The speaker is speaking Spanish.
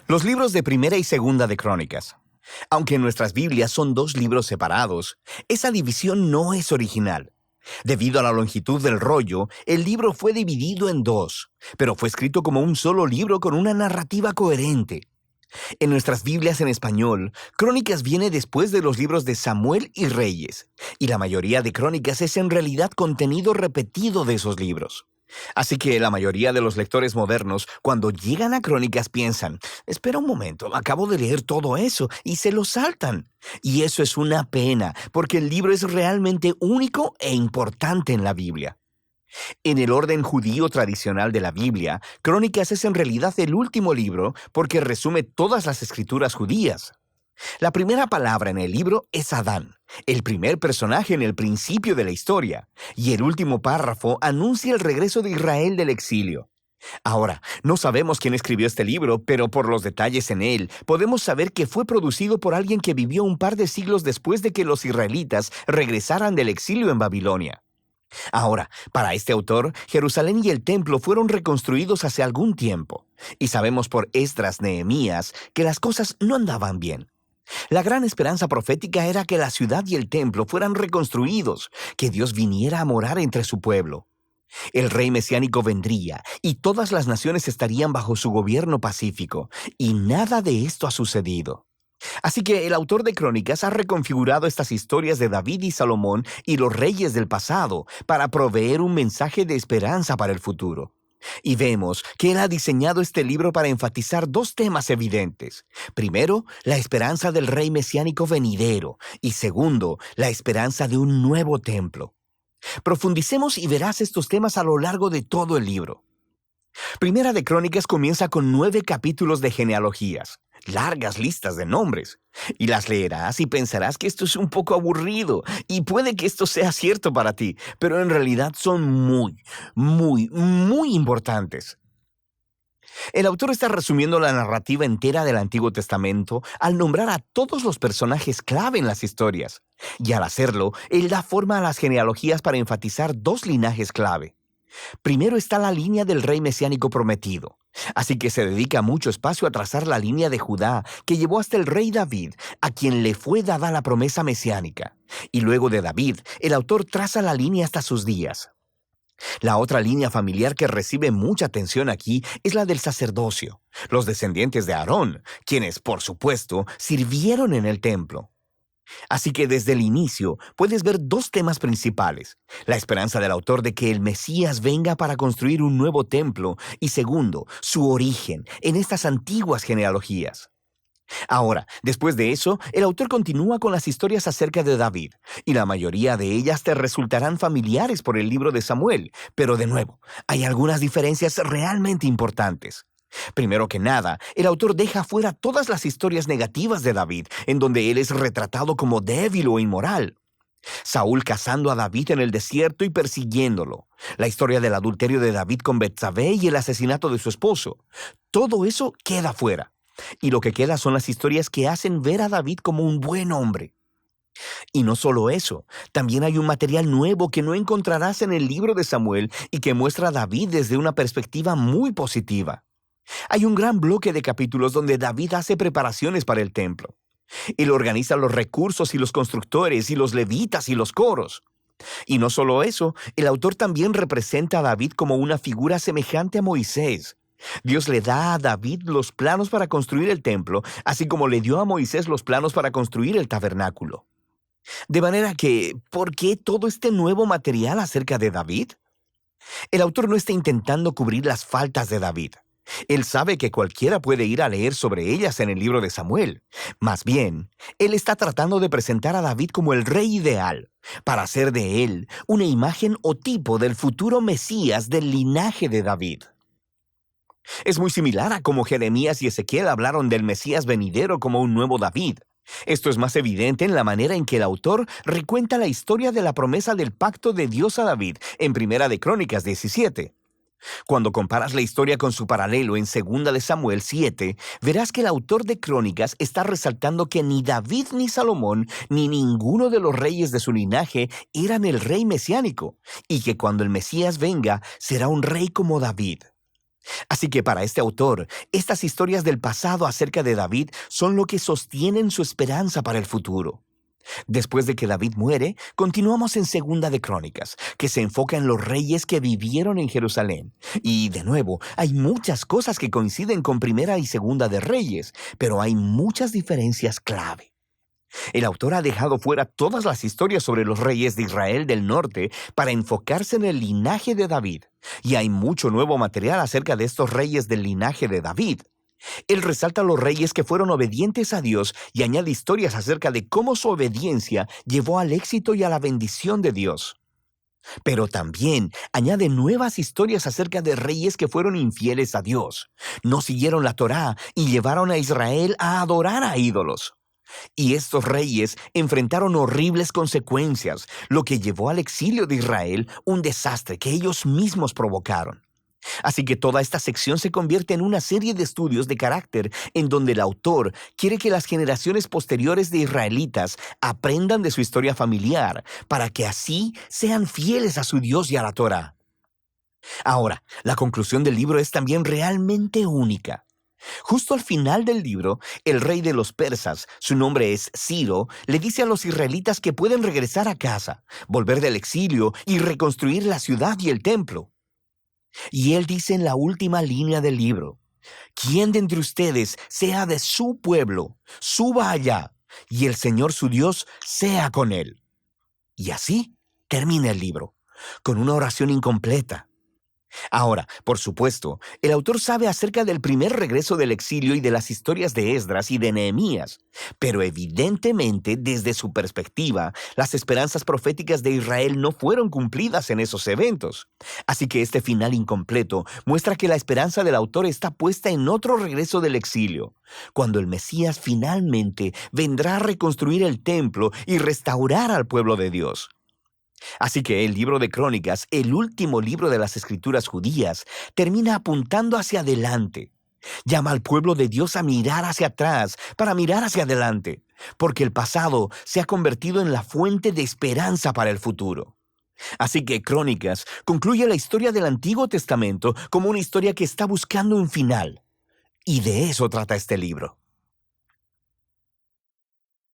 Los libros de Primera y Segunda de Crónicas. Aunque en nuestras Biblias son dos libros separados, esa división no es original. Debido a la longitud del rollo, el libro fue dividido en dos, pero fue escrito como un solo libro con una narrativa coherente. En nuestras Biblias en español, Crónicas viene después de los libros de Samuel y Reyes, y la mayoría de Crónicas es en realidad contenido repetido de esos libros. Así que la mayoría de los lectores modernos, cuando llegan a Crónicas, piensan, espera un momento, acabo de leer todo eso, y se lo saltan. Y eso es una pena, porque el libro es realmente único e importante en la Biblia. En el orden judío tradicional de la Biblia, Crónicas es en realidad el último libro porque resume todas las escrituras judías. La primera palabra en el libro es Adán, el primer personaje en el principio de la historia, y el último párrafo anuncia el regreso de Israel del exilio. Ahora, no sabemos quién escribió este libro, pero por los detalles en él, podemos saber que fue producido por alguien que vivió un par de siglos después de que los israelitas regresaran del exilio en Babilonia. Ahora, para este autor, Jerusalén y el templo fueron reconstruidos hace algún tiempo, y sabemos por Esdras, Nehemías, que las cosas no andaban bien. La gran esperanza profética era que la ciudad y el templo fueran reconstruidos, que Dios viniera a morar entre su pueblo. El rey mesiánico vendría, y todas las naciones estarían bajo su gobierno pacífico, y nada de esto ha sucedido. Así que el autor de Crónicas ha reconfigurado estas historias de David y Salomón y los reyes del pasado para proveer un mensaje de esperanza para el futuro. Y vemos que él ha diseñado este libro para enfatizar dos temas evidentes. Primero, la esperanza del rey mesiánico venidero, y segundo, la esperanza de un nuevo templo. Profundicemos y verás estos temas a lo largo de todo el libro. Primera de Crónicas comienza con 9 capítulos de genealogías, largas listas de nombres, y las leerás y pensarás que esto es un poco aburrido, y puede que esto sea cierto para ti, pero en realidad son muy importantes. El autor está resumiendo la narrativa entera del Antiguo Testamento al nombrar a todos los personajes clave en las historias, y al hacerlo, él da forma a las genealogías para enfatizar dos linajes clave. Primero está la línea del rey mesiánico prometido, así que se dedica mucho espacio a trazar la línea de Judá que llevó hasta el rey David, a quien le fue dada la promesa mesiánica. Y luego de David, el autor traza la línea hasta sus días. La otra línea familiar que recibe mucha atención aquí es la del sacerdocio, los descendientes de Aarón, quienes, por supuesto, sirvieron en el templo. Así que desde el inicio puedes ver dos temas principales: la esperanza del autor de que el Mesías venga para construir un nuevo templo, y segundo, su origen en estas antiguas genealogías. Ahora, después de eso, el autor continúa con las historias acerca de David, y la mayoría de ellas te resultarán familiares por el libro de Samuel, pero de nuevo, hay algunas diferencias realmente importantes. Primero que nada, el autor deja fuera todas las historias negativas de David, en donde él es retratado como débil o inmoral. Saúl cazando a David en el desierto y persiguiéndolo. La historia del adulterio de David con Betsabé y el asesinato de su esposo. Todo eso queda fuera. Y lo que queda son las historias que hacen ver a David como un buen hombre. Y no solo eso, también hay un material nuevo que no encontrarás en el libro de Samuel y que muestra a David desde una perspectiva muy positiva. Hay un gran bloque de capítulos donde David hace preparaciones para el templo. Él organiza los recursos y los constructores y los levitas y los coros. Y no solo eso, el autor también representa a David como una figura semejante a Moisés. Dios le da a David los planos para construir el templo, así como le dio a Moisés los planos para construir el tabernáculo. De manera que, ¿por qué todo este nuevo material acerca de David? El autor no está intentando cubrir las faltas de David. Él sabe que cualquiera puede ir a leer sobre ellas en el libro de Samuel. Más bien, él está tratando de presentar a David como el rey ideal, para hacer de él una imagen o tipo del futuro Mesías del linaje de David. Es muy similar a cómo Jeremías y Ezequiel hablaron del Mesías venidero como un nuevo David. Esto es más evidente en la manera en que el autor recuenta la historia de la promesa del pacto de Dios a David en Primera de Crónicas 17. Cuando comparas la historia con su paralelo en Segunda de Samuel 7, verás que el autor de Crónicas está resaltando que ni David ni Salomón ni ninguno de los reyes de su linaje eran el rey mesiánico, y que cuando el Mesías venga será un rey como David. Así que para este autor, estas historias del pasado acerca de David son lo que sostienen su esperanza para el futuro. Después de que David muere, continuamos en Segunda de Crónicas, que se enfoca en los reyes que vivieron en Jerusalén. Y de nuevo, hay muchas cosas que coinciden con Primera y Segunda de Reyes, pero hay muchas diferencias clave. El autor ha dejado fuera todas las historias sobre los reyes de Israel del norte para enfocarse en el linaje de David. Y hay mucho nuevo material acerca de estos reyes del linaje de David. Él resalta a los reyes que fueron obedientes a Dios y añade historias acerca de cómo su obediencia llevó al éxito y a la bendición de Dios. Pero también añade nuevas historias acerca de reyes que fueron infieles a Dios, no siguieron la Torá y llevaron a Israel a adorar a ídolos. Y estos reyes enfrentaron horribles consecuencias, lo que llevó al exilio de Israel, un desastre que ellos mismos provocaron. Así que toda esta sección se convierte en una serie de estudios de carácter en donde el autor quiere que las generaciones posteriores de israelitas aprendan de su historia familiar para que así sean fieles a su Dios y a la Torá. Ahora, la conclusión del libro es también realmente única. Justo al final del libro, el rey de los persas, su nombre es Ciro, le dice a los israelitas que pueden regresar a casa, volver del exilio y reconstruir la ciudad y el templo. Y él dice en la última línea del libro: «¿Quién de entre ustedes sea de su pueblo, suba allá, y el Señor su Dios sea con él». Y así termina el libro, con una oración incompleta. Ahora, por supuesto, el autor sabe acerca del primer regreso del exilio y de las historias de Esdras y de Nehemías, pero evidentemente, desde su perspectiva, las esperanzas proféticas de Israel no fueron cumplidas en esos eventos. Así que este final incompleto muestra que la esperanza del autor está puesta en otro regreso del exilio, cuando el Mesías finalmente vendrá a reconstruir el templo y restaurar al pueblo de Dios. Así que el libro de Crónicas, el último libro de las escrituras judías, termina apuntando hacia adelante. Llama al pueblo de Dios a mirar hacia atrás para mirar hacia adelante, porque el pasado se ha convertido en la fuente de esperanza para el futuro. Así que Crónicas concluye la historia del Antiguo Testamento como una historia que está buscando un final. Y de eso trata este libro.